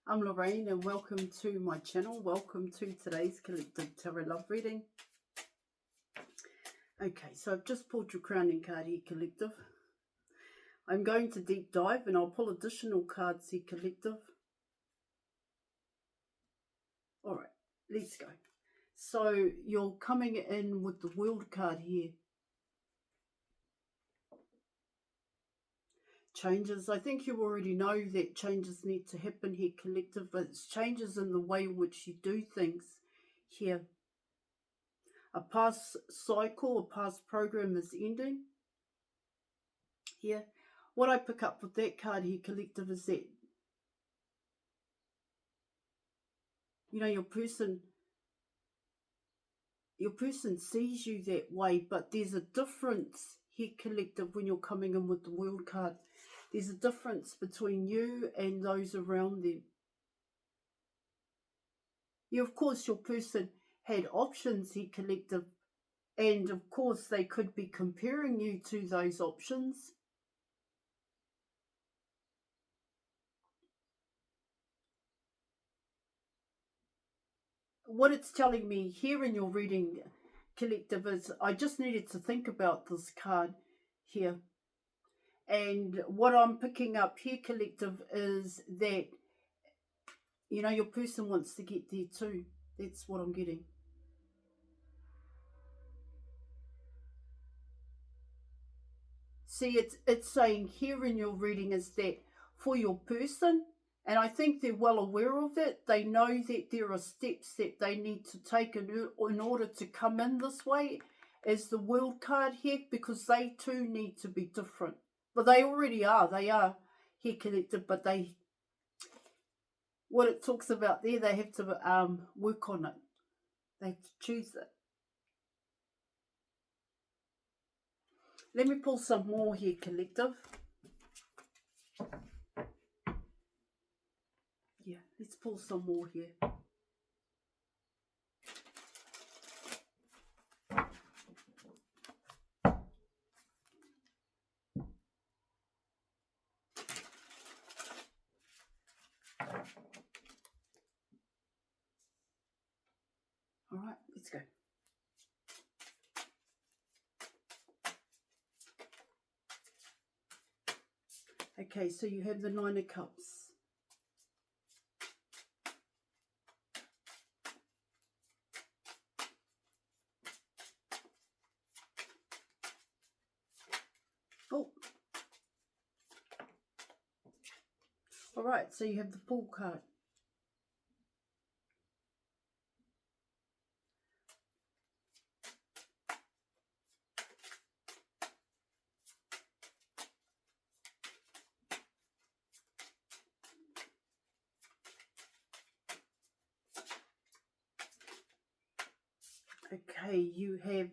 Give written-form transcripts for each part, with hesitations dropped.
I'm Lorraine and welcome to my channel. Welcome to today's Collective Tarot Love Reading. Okay, so I've just pulled your crowning card here, Collective. I'm going to deep dive and I'll pull additional cards here, Collective. Alright, let's go. So you're coming in with the World card here. Changes. I think you already know that changes need to happen here, Collective, but it's changes in the way in which you do things here. A past cycle, a past program is ending here. What I pick up with that card here, Collective, is that, you know, your person sees you that way, but there's a difference here, Collective, when you're coming in with the World card. There's a difference between you and those around them. You, of course, your person had options here, Collective, and of course they could be comparing you to those options. What it's telling me here in your reading, Collective, is I just needed to think about this card here. And what I'm picking up here, Collective, is that, you know, your person wants to get there too. That's what I'm getting. See, it's saying here in your reading is that for your person, and I think they're well aware of it, they know that there are steps that they need to take in order to come in this way as the World card here, because they too need to be different. But they already are. They are here, Collective, but what it talks about there, they have to work on it. They have to choose it. Let me pull some more here, Collective. Yeah, let's pull some more here. All right, let's go. Okay, so you have the Nine of Cups. Oh. All right, so you have the Fool card. Okay, you have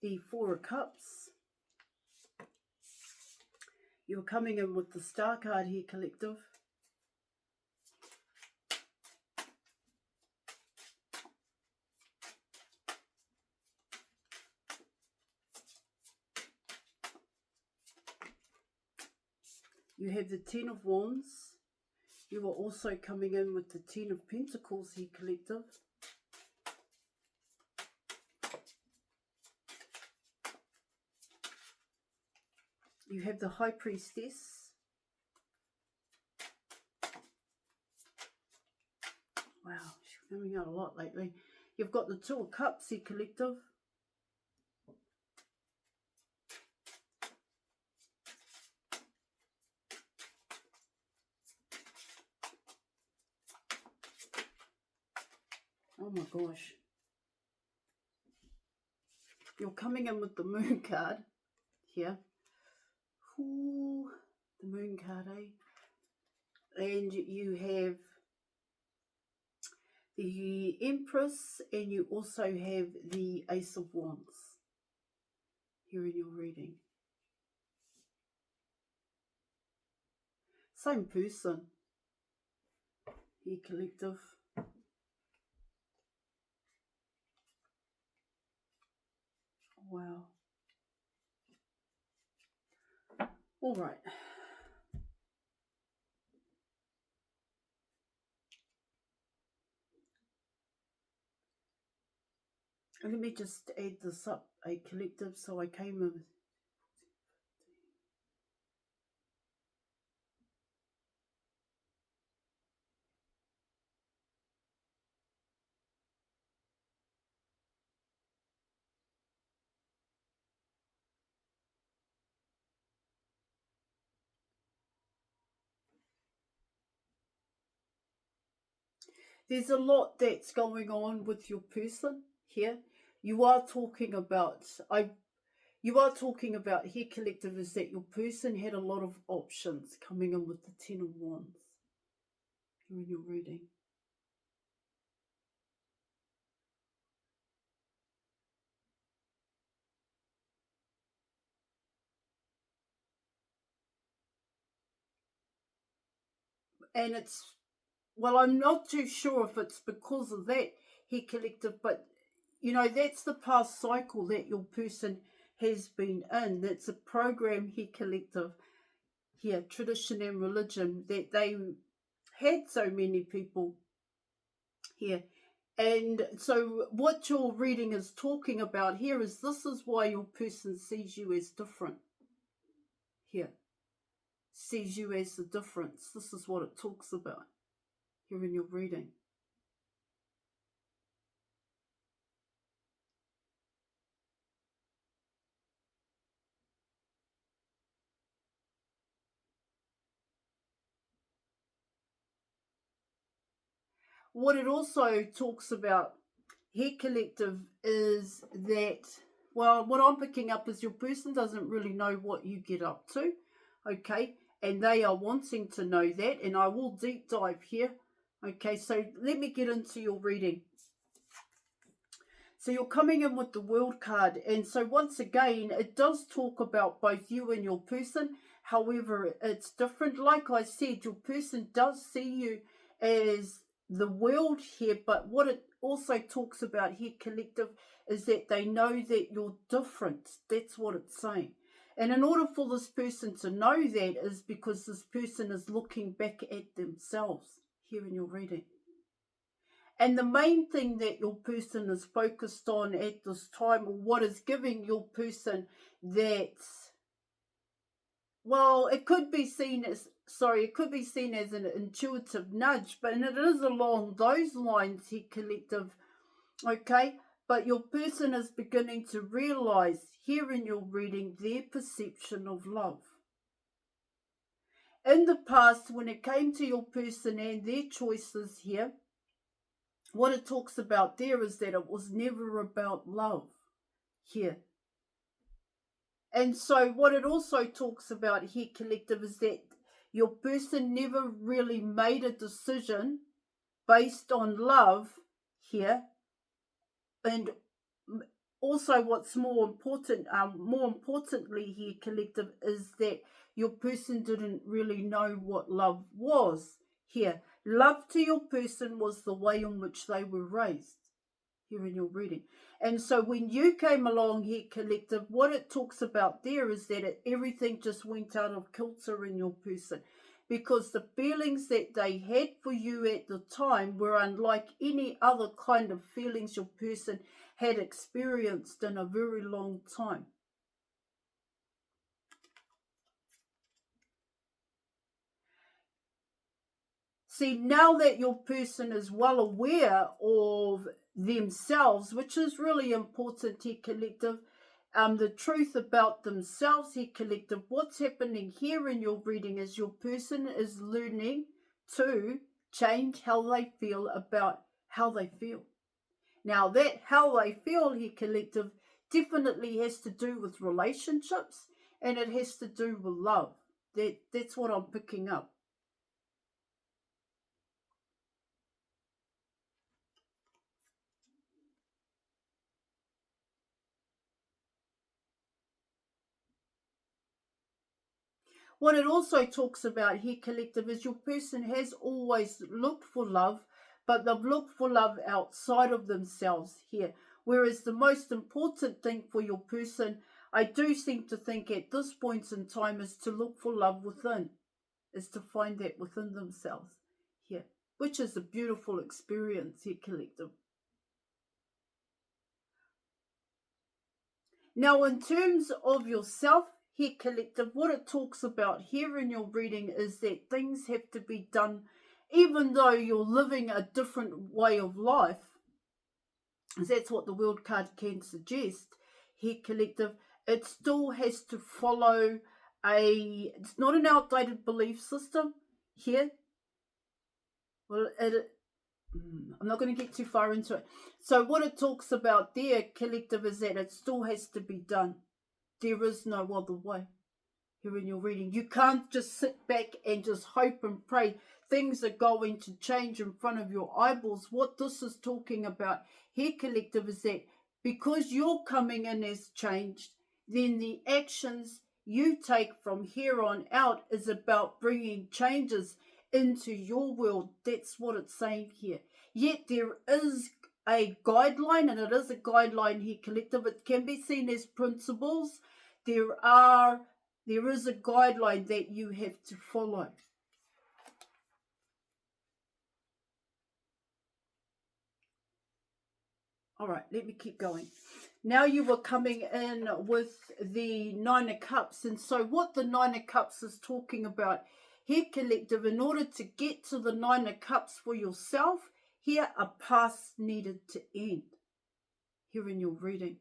the Four of Cups. You're coming in with the Star card here, Collective. You have the Ten of Wands. You are also coming in with the Ten of Pentacles here, Collective. You have the High Priestess. Wow, she's coming out a lot lately. You've got the Two of Cups here, Collective. Oh my gosh. You're coming in with the Moon card here. Ooh, the Moon card, eh? And you have the Empress, and you also have the Ace of Wands here in your reading. Same person here, Collective. Wow. All right. Let me just add this up, a collective. So I came in. There's a lot that's going on with your person here. You are talking about you are talking about here, collective, is that your person had a lot of options coming in with the Ten of Wands here in your reading. And it's, well, I'm not too sure if it's because of that here, collective, but you know, that's the past cycle that your person has been in. That's a program here, collective, here, tradition and religion, that they had so many people here. And so what your reading is talking about here is this is why your person sees you as different here, sees you as the difference. This is what it talks about here in your reading. What it also talks about here, collective, is that, well, what I'm picking up is your person doesn't really know what you get up to, okay? And they are wanting to know that, and I will deep dive here. Okay, so let me get into your reading. So you're coming in with the World card, and so once again, it does talk about both you and your person. However, it's different. Like I said, your person does see you as the world here, but what it also talks about here, collective, is that they know that you're different. That's what it's saying. And in order for this person to know that is because this person is looking back at themselves here in your reading. And the main thing that your person is focused on at this time, or what is giving your person that, well, it could be seen as, it could be seen as an intuitive nudge, but it is along those lines here, collective, okay? But your person is beginning to realize here in your reading their perception of love. In the past, when it came to your person and their choices here, what it talks about there is that it was never about love here. And so what it also talks about here, collective, is that your person never really made a decision based on love here. And also what's more importantly here, collective, is that your person didn't really know what love was here. Love to your person was the way in which they were raised here in your reading. And so when you came along here, collective, what it talks about there is that everything just went out of kilter in your person, because the feelings that they had for you at the time were unlike any other kind of feelings your person had experienced in a very long time. See, now that your person is well aware of themselves, which is really important here, collective, the truth about themselves here, collective, what's happening here in your reading is your person is learning to change how they feel about how they feel. Now, that how they feel here, collective, definitely has to do with relationships, and it has to do with love. That's what I'm picking up. What it also talks about here, collective, is your person has always looked for love, but they've looked for love outside of themselves here. Whereas the most important thing for your person, I do seem to think at this point in time, is to look for love within, is to find that within themselves here, which is a beautiful experience here, collective. Now, in terms of yourself, here, collective, what it talks about here in your reading is that things have to be done, even though you're living a different way of life. That's what the world card can suggest. Here, collective, it still has to follow it's not an outdated belief system here. Well, I'm not going to get too far into it. So what it talks about there, collective, is that it still has to be done. There is no other way. Here in your reading, you can't just sit back and just hope and pray things are going to change in front of your eyeballs. What this is talking about here, collective, is that because you're coming in as changed, then the actions you take from here on out is about bringing changes into your world. That's what it's saying here. Yet there is a guideline, and it is a guideline here, collective. It can be seen as principles. There is a guideline that you have to follow. All right, let me keep going. Now you were coming in with the Nine of Cups. And so what the Nine of Cups is talking about here, collective, in order to get to the Nine of Cups for yourself, here a past needed to end. Here in your reading.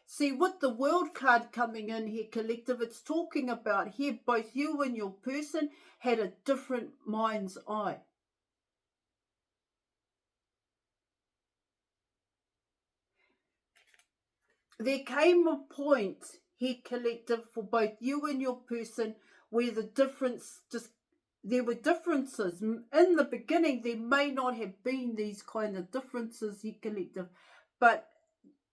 See, with the World card coming in here, collective, it's talking about here both you and your person had a different mind's eye. There came a point here, collective, for both you and your person where there were differences. In the beginning, there may not have been these kind of differences here, collective, but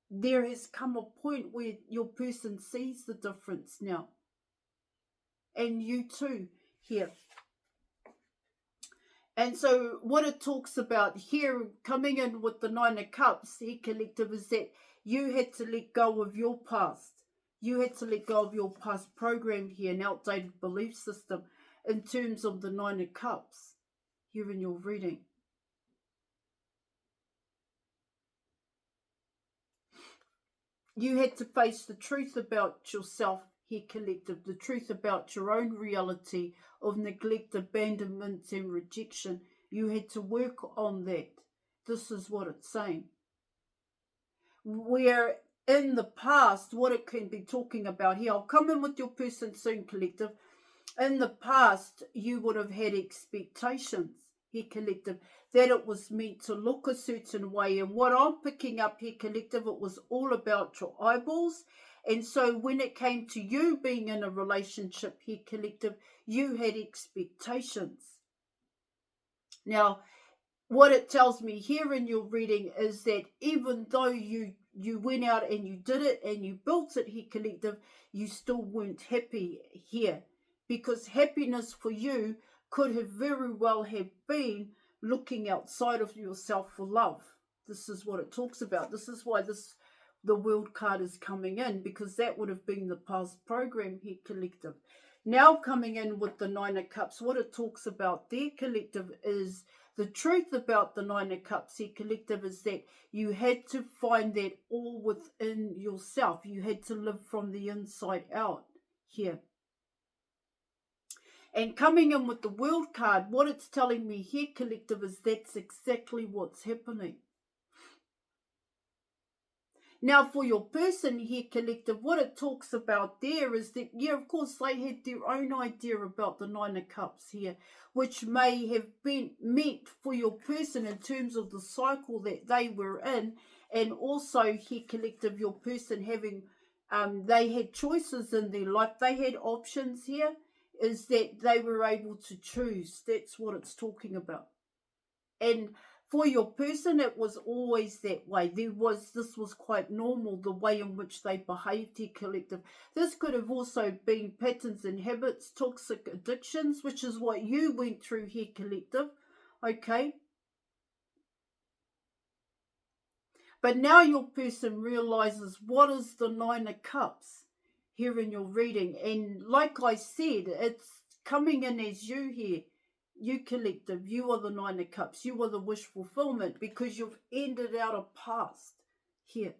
there has come a point where your person sees the difference now. And you too here. And so what it talks about here, coming in with the Nine of Cups here, collective, is that you had to let go of your past. You had to let go of your past program here, an outdated belief system, in terms of the Nine of Cups here in your reading. You had to face the truth about yourself here, collective, the truth about your own reality of neglect, abandonment, and rejection. You had to work on that. This is what it's saying. Where in the past, what it can be talking about here, I'll come in with your person soon, collective. In the past, you would have had expectations here, collective, that it was meant to look a certain way. And what I'm picking up here, collective, it was all about your eyeballs. And so when it came to you being in a relationship here, collective, you had expectations. Now, what it tells me here in your reading is that even though you went out and you did it and you built it here, collective, you still weren't happy here. Because happiness for you could have very well have been looking outside of yourself for love. This is what it talks about. This is why the World card is coming in, because that would have been the past program here, collective. Now coming in with the Nine of Cups, what it talks about there, collective, is the truth about the Nine of Cups here, collective, is that you had to find that all within yourself. You had to live from the inside out here. And coming in with the World card, what it's telling me here, collective, is that's exactly what's happening. Now, for your person here, collective, what it talks about there is that, yeah, of course, they had their own idea about the Nine of Cups here, which may have been meant for your person in terms of the cycle that they were in, and also here, collective, your person having, they had choices in their life, they had options here, is that they were able to choose. That's what it's talking about. And for your person, it was always that way. This was quite normal, the way in which they behaved here, collective. This could have also been patterns and habits, toxic addictions, which is what you went through here, collective. Okay. But now your person realizes what is the Nine of Cups here in your reading. And like I said, it's coming in as you here. You, collective, you are the Nine of Cups. You are the wish fulfillment, because you've ended out a past here.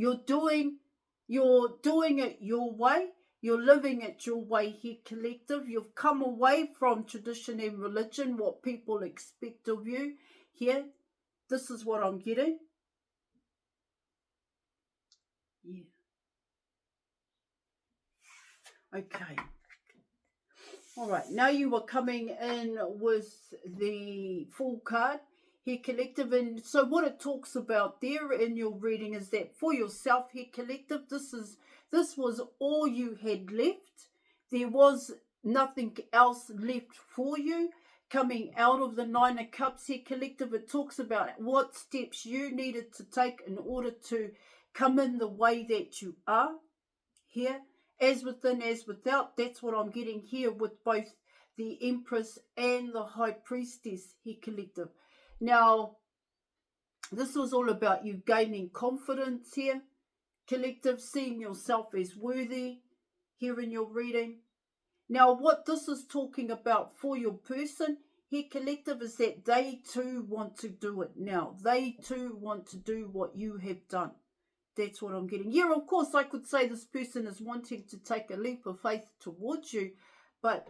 You're doing it your way. You're living it your way here, collective. You've come away from tradition and religion, what people expect of you here. This is what I'm getting. Yeah. Okay. All right. Now you are coming in with the full card here, collective. And so what it talks about there in your reading is that for yourself here, collective, this was all you had left. There was nothing else left for you. Coming out of the Nine of Cups here, collective, it talks about what steps you needed to take in order to come in the way that you are here. As within, as without. That's what I'm getting here with both the Empress and the High Priestess here, collective. Now, this was all about you gaining confidence here, collective, seeing yourself as worthy here in your reading. Now, what this is talking about for your person here, collective, is that they too want to do it now. They too want to do what you have done. That's what I'm getting. Yeah, of course, I could say this person is wanting to take a leap of faith towards you, but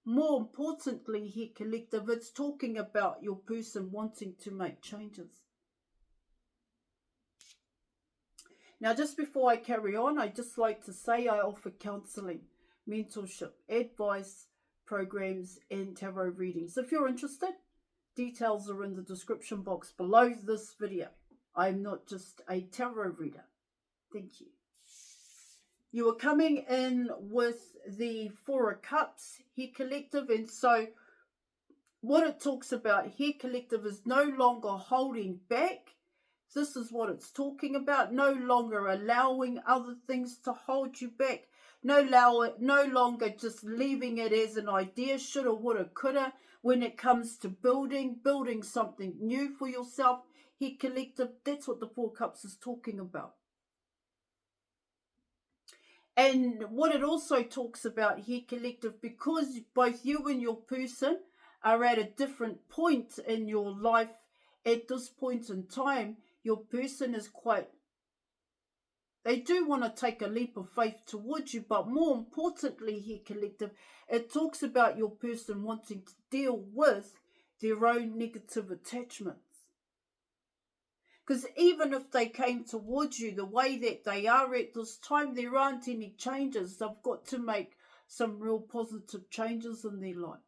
more importantly here, collective, it's talking about your person wanting to make changes. Now, just before I carry on, I'd just like to say I offer counselling, mentorship, advice, programs, and tarot readings. If you're interested, details are in the description box below this video. I'm not just a tarot reader. Thank you. You are coming in with the Four of Cups here, collective. And so what it talks about here, collective, is no longer holding back. This is what it's talking about. No longer allowing other things to hold you back. No longer just leaving it as an idea, shoulda, woulda, coulda, when it comes to building something new for yourself. Here, collective, that's what the Four Cups is talking about. And what it also talks about here, collective, because both you and your person are at a different point in your life at this point in time, your person is they do want to take a leap of faith towards you, but more importantly here, collective, it talks about your person wanting to deal with their own negative attachments. Because even if they came towards you the way that they are at this time, there aren't any changes. They've got to make some real positive changes in their life.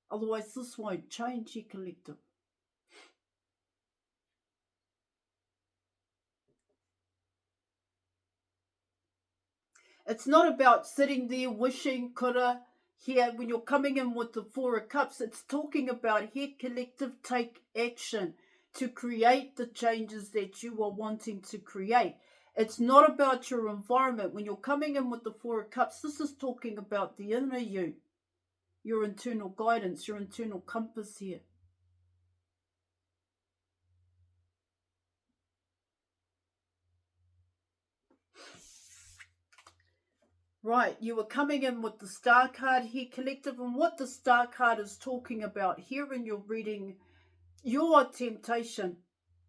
Otherwise, this won't change here, collective. It's not about sitting there wishing, coulda, here, when you're coming in with the Four of Cups, it's talking about here, collective, take action to create the changes that you are wanting to create. It's not about your environment. When you're coming in with the Four of Cups, this is talking about the inner you, your internal guidance, your internal compass here. Right, you were coming in with the Star card here, collective, and what the Star card is talking about here in your reading, your temptation,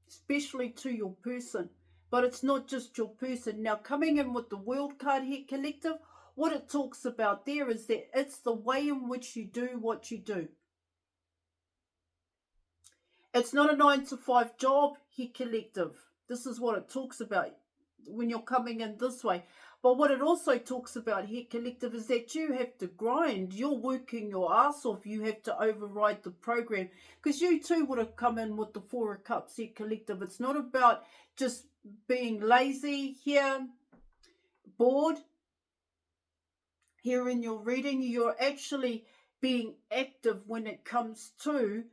especially to your person, but it's not just your person. Now, coming in with the World card here, collective, what it talks about there is that it's the way in which you do what you do. It's not a 9-to-5 job here, collective. This is what it talks about when you're coming in this way. But what it also talks about here, collective, is that you have to grind. You're working your ass off. You have to override the program. Because you too would have come in with the Four of Cups here, collective. It's not about just being lazy here, bored. Here in your reading, you're actually being active when it comes to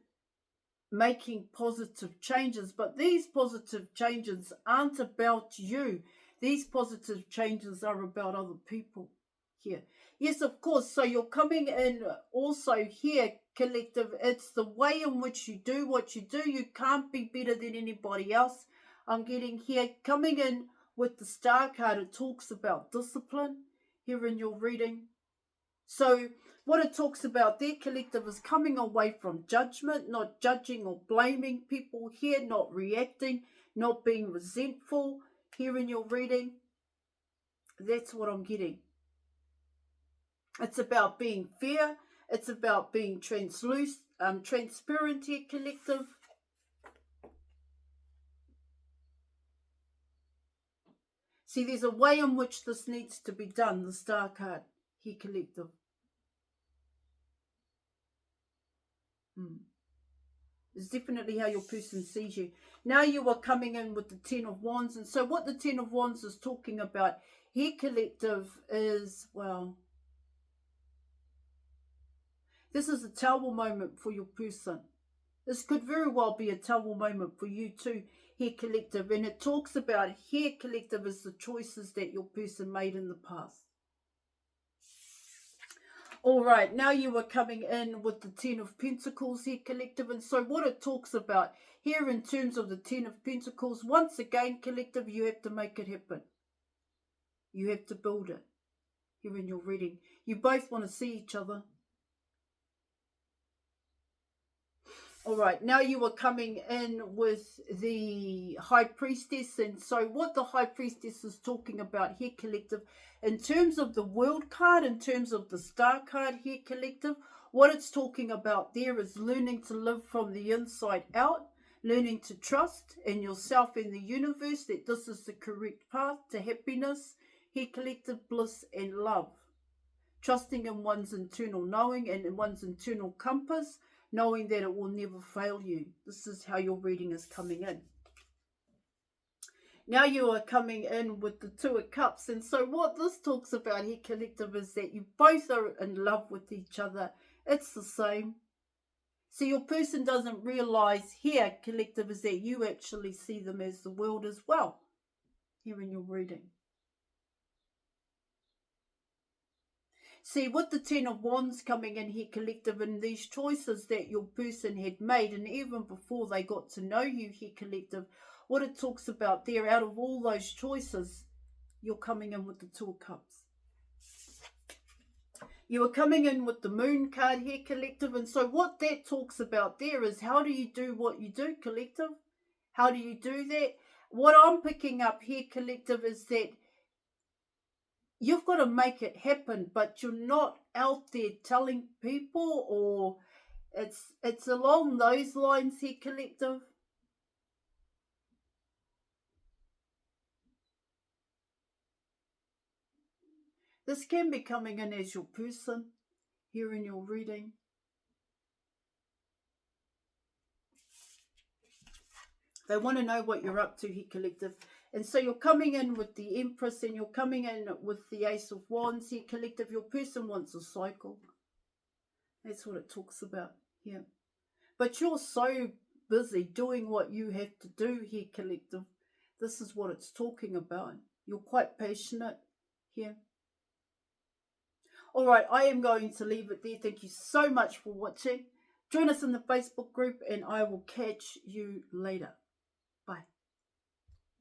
making positive changes. But these positive changes aren't about you. These positive changes are about other people here. Yes, of course. So you're coming in also here, collective. It's the way in which you do what you do. You can't be better than anybody else. I'm getting here, coming in with the Star card, it talks about discipline here in your reading. So what it talks about there, collective, is coming away from judgment, not judging or blaming people here, not reacting, not being resentful here in your reading. That's what I'm getting. It's about being fair. It's about being transparent here, collective. See, there's a way in which this needs to be done, the Star card here, collective. It's definitely how your person sees you. Now you are coming in with the Ten of Wands. And so what the Ten of Wands is talking about here, collective, is, well, this is a tower moment for your person. This could very well be a tower moment for you too, here, collective. And it talks about here, collective, is the choices that your person made in the past. All right, now you are coming in with the Ten of Pentacles here, collective. And so what it talks about here in terms of the Ten of Pentacles, once again, collective, you have to make it happen. You have to build it here in your reading. You both want to see each other. All right, now you are coming in with the High Priestess. And so what the High Priestess is talking about here, collective, in terms of the World card, in terms of the Star card here, collective, what it's talking about there is learning to live from the inside out, learning to trust in yourself and the universe, that this is the correct path to happiness here, collective, bliss and love. Trusting in one's internal knowing and in one's internal compass, knowing that it will never fail you. This is how your reading is coming in. Now you are coming in with the Two of Cups. And so what this talks about here, collective, is that you both are in love with each other. It's the same. So your person doesn't realize here, collective, is that you actually see them as the world as well here in your reading. See, with the Ten of Wands coming in here, collective, and these choices that your person had made, and even before they got to know you here, collective, what it talks about there, out of all those choices, you're coming in with the Two of Cups. You are coming in with the Moon card here, collective, and so what that talks about there is, how do you do what you do, collective? How do you do that? What I'm picking up here, collective, is that you've got to make it happen, but you're not out there telling people, or it's along those lines here, collective. This can be coming in as your person here in your reading. They want to know what you're up to here, collective. And so you're coming in with the Empress, and you're coming in with the Ace of Wands here, collective. Your person wants a cycle. That's what it talks about here. But you're so busy doing what you have to do here, collective. This is what it's talking about. You're quite passionate here. All right, I am going to leave it there. Thank you so much for watching. Join us in the Facebook group, and I will catch you later.